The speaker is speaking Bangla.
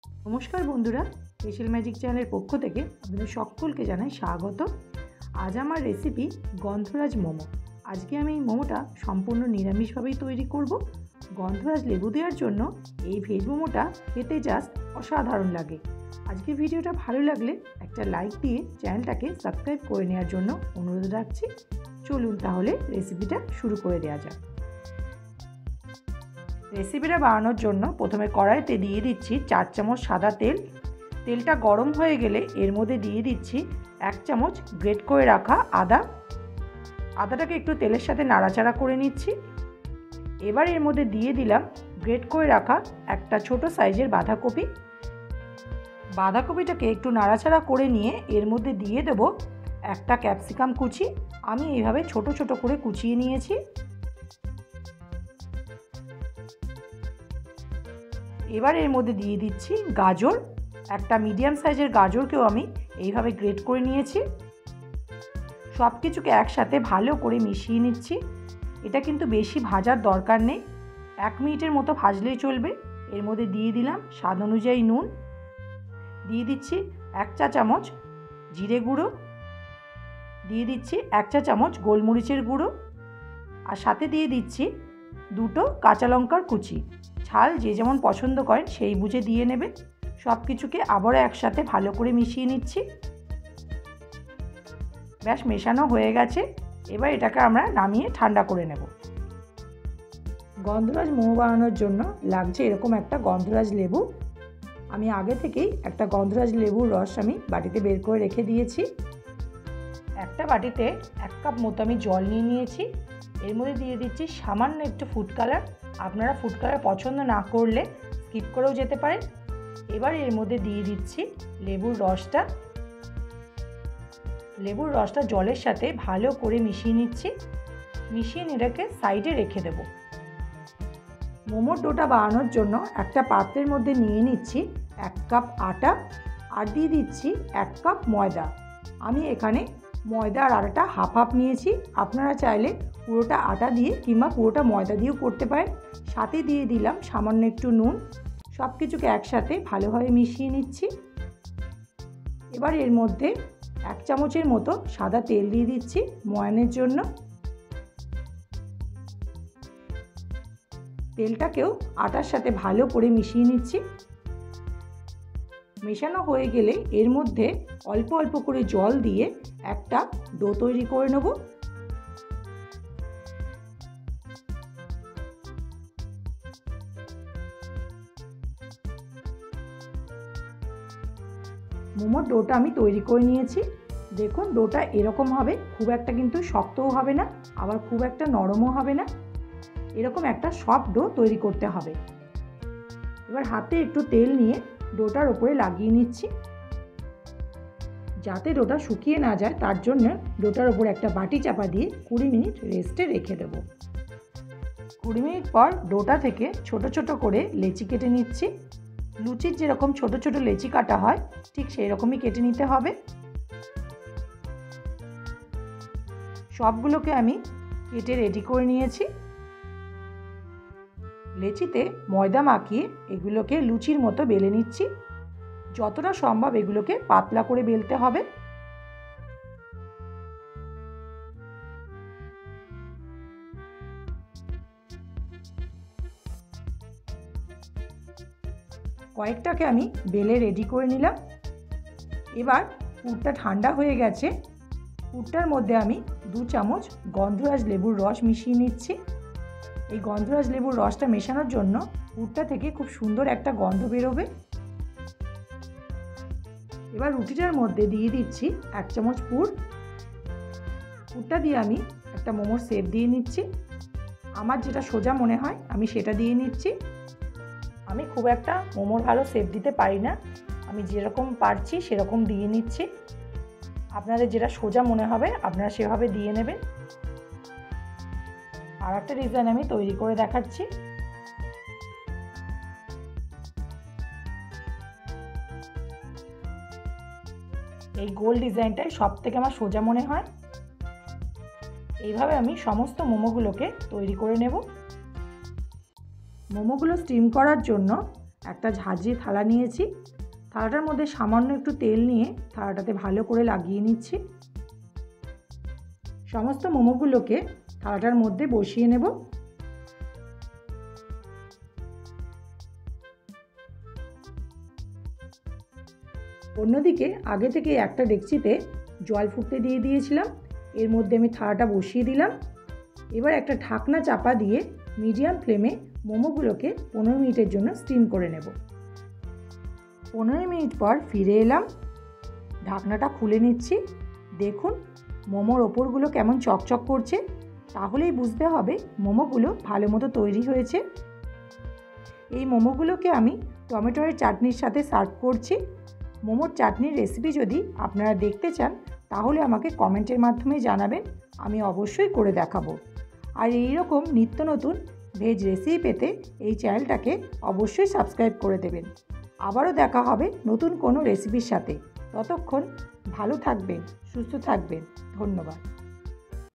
নমস্কার বন্ধুরা, স্পেশাল ম্যাজিক চ্যানেলের পক্ষ থেকে আপনাদের সকলকে জানাই স্বাগত। আজ আমার রেসিপি গন্ধরাজ মোমো। আজকে আমি এই মোমোটা সম্পূর্ণ নিরামিষভাবেই তৈরি করব। গন্ধরাজ লেবু দেওয়ার জন্য এই ভেজ মোমোটা খেতে জাস্ট অসাধারণ লাগে। আজকে ভিডিওটা ভালো লাগলে একটা লাইক দিয়ে চ্যানেলটাকে সাবস্ক্রাইব করে নেওয়ার জন্য অনুরোধ রাখছি। চলুন তাহলে রেসিপিটা শুরু করে দেওয়া যাক। রেসিপিটা বানানোর জন্য প্রথমে কড়াইতে দিয়ে দিচ্ছি 4 চামচ সাদা তেল। তেলটা গরম হয়ে গেলে এর মধ্যে দিয়ে দিচ্ছি 1 চামচ গ্রেট করে রাখা আদা। আদাটাকে একটু তেলের সাথে নাড়াচাড়া করে নিচ্ছি। এবার এর মধ্যে দিয়ে দিলাম গ্রেট করে রাখা একটা ছোট সাইজের বাঁধাকপি। বাঁধাকপিটাকে একটু নাড়াচাড়া করে নিয়ে এর মধ্যে দিয়ে দেব একটা ক্যাপসিকাম কুচি। আমি এইভাবে ছোট ছোট করে কুচিয়ে নিয়েছি। এবার এর মধ্যে দিয়ে দিচ্ছি গাজর। একটা মিডিয়াম সাইজের গাজরকেও আমি এইভাবে গ্রেট করে নিয়েছি। সব কিছুকে একসাথে ভালো করে মিশিয়ে নিচ্ছি। এটা কিন্তু বেশি ভাজার দরকার নেই, 1 মিনিটের মতো ভাজলেই চলবে। এর মধ্যে দিয়ে দিলাম স্বাদ অনুযায়ী নুন, দিয়ে দিচ্ছি 1 চা চামচ জিরে গুঁড়ো, দিয়ে দিচ্ছি 1 চা চামচ গোলমরিচের গুঁড়ো, আর সাথে দিয়ে দিচ্ছি 2টো কাঁচা লঙ্কার কুচি। ঝাল যে যেমন পছন্দ করেন সেই বুঝে দিয়ে নেবেন। সব কিছুকে আবারও একসাথে ভালো করে মিশিয়ে নিচ্ছি। ব্যাস মেশানো হয়ে গেছে। এবার এটাকে আমরা নামিয়ে ঠান্ডা করে নেব। গন্ধরাজ মোমো বানানোর জন্য লাগছে এরকম একটা গন্ধরাজ লেবু। আমি আগে থেকেই একটা গন্ধরাজ লেবুর রস আমি বাটিতে বের করে রেখে দিয়েছি। একটা বাটিতে 1 কাপ মতো আমি জল নিয়ে নিয়েছি। এর মধ্যে দিয়ে দিচ্ছি সামান্য একটু ফুড কালার। আপনারা ফুড কালার পছন্দ না করলে স্কিপ করেও যেতে পারেন। এবার এর মধ্যে দিয়ে দিচ্ছি লেবুর রসটা। লেবুর রসটা জলের সাথে ভালো করে মিশিয়ে নিচ্ছি। মিশিয়ে এটাকে সাইডে রেখে দেব। মোমোর ডোটা বানানোর জন্য একটা পাত্রের মধ্যে নিয়ে নিচ্ছি 1 কাপ আটা, আর দিয়ে দিচ্ছি 1 কাপ ময়দা। আমি এখানে ময়দা আর আটাটা হাফ হাফ নিয়েছি। আপনারা চাইলে পুরোটা আটা দিয়ে কিংবা পুরোটা ময়দা দিয়েও করতে পারেন। সাথে দিয়ে দিলাম সামান্য একটু নুন। সব কিছুকে একসাথে ভালোভাবে মিশিয়ে নিচ্ছি। এবার এর মধ্যে 1 চামচের মতো সাদা তেল দিয়ে দিচ্ছি ময়ানের জন্য। তেলটাকেও আটার সাথে ভালো করে মিশিয়ে নিচ্ছি। মেশানো হয়ে গেলে এর মধ্যে অল্প অল্প করে জল দিয়ে একটা ডো তৈরি করে নেব। মোমোর ডোটা আমি তৈরি করে নিয়েছি। দেখুন ডোটা এরকম হবে, খুব একটা কিন্তু শক্তও হবে না, আবার খুব একটা নরমও হবে না। এরকম একটা সফট ডো তৈরি করতে হবে। এবার হাতে একটু তেল নিয়ে ডোটার ওপরে লাগিয়ে নিচ্ছি। যাতে ডোটা শুকিয়ে না যায় তার জন্য ডোটার ওপর একটা বাটি চাপা দিয়ে 20 মিনিট রেস্টে রেখে দেব। 20 মিনিট পর ডোটা থেকে ছোট ছোট করে লেচি কেটে নিচ্ছি। লুচির যেরকম ছোট ছোট লেচি কাটা হয় ঠিক সেই রকমই কেটে নিতে হবে। সবগুলোকে আমি কেটে রেডি করে নিয়েছি। লেচিতে ময়দা মাখিয়ে এগুলোকে লুচির মতো বেলে নিচ্ছি। যতটা সম্ভব এগুলোকে পাতলা করে বেলতে হবে। কয়েকটাকে আমি বেলে রেডি করে নিলাম। এবার পুরটা ঠান্ডা হয়ে গেছে। পুরটার মধ্যে আমি 2 চামচ গন্ধরাজ লেবুর রস মিশিয়ে নিচ্ছি। এই গন্ধরাজ লেবুর রসটা মেশানোর জন্য পুরটা থেকে খুব সুন্দর একটা গন্ধ বেরোবে। এবার রুটিটার মধ্যে দিয়ে দিচ্ছি 1 চামচ পুর। পুরটা দিয়ে আমি একটা মোমোর শেপ দিয়ে নিচ্ছি। আমার যেটা সোজা মনে হয় আমি সেটা দিয়ে নিচ্ছি। আমি খুব একটা মোমোর ভালো শেপ দিতে পারি না, আমি যেরকম পারছি সেরকম দিয়ে নিচ্ছি। আপনাদের যেটা সোজা মনে হবে আপনারা সেভাবে দিয়ে নেবেন। আর একটা ডিজাইন আমি তৈরি করে দেখাচ্ছি। এই গোল ডিজাইনটাই সব থেকে আমার সোজা মনে হয়। এইভাবে আমি সমস্ত মোমোগুলোকে তৈরি করে নেব। মোমোগুলো স্টিম করার জন্য একটা ঝাঁঝরি থালা নিয়েছি। থালাটার মধ্যে সামান্য একটু তেল নিয়ে থালাটাতে ভালো করে লাগিয়ে নিচ্ছি। সমস্ত মোমোগুলোকে থালাটার মধ্যে বসিয়ে নেব। অন্যদিকে আগে থেকে একটা ডেকচিতে জল ফুটতে দিয়ে দিয়েছিলাম, এর মধ্যে আমি থালাটা বসিয়ে দিলাম। এবার একটা ঢাকনা চাপা দিয়ে মিডিয়াম ফ্লেমে মোমোগুলোকে 15 মিনিটের জন্য স্টিম করে নেব। 15 মিনিট পর ফিরে এলাম, ঢাকনাটা খুলে নিচ্ছি। দেখুন মোমোর ওপরগুলো কেমন চকচক করছে, তাহলেই বুঝতে হবে মোমোগুলো ভালো মতো তৈরি হয়েছে। এই মোমোগুলোকে আমি টমেটোর চাটনির সাথে সার্ভ করছি। মোমোর চাটনির রেসিপি যদি আপনারা দেখতে চান তাহলে আমাকে কমেন্টের মাধ্যমে জানাবেন, আমি অবশ্যই করে দেখাবো। আর এই রকম নিত্য নতুন ভেজ রেসিপি পেতে এই চ্যানেলটাকে অবশ্যই সাবস্ক্রাইব করে দেবেন। আবারও দেখা হবে নতুন কোনো রেসিপির সাথে। ততক্ষণ ভালো থাকবেন, সুস্থ থাকবেন। ধন্যবাদ।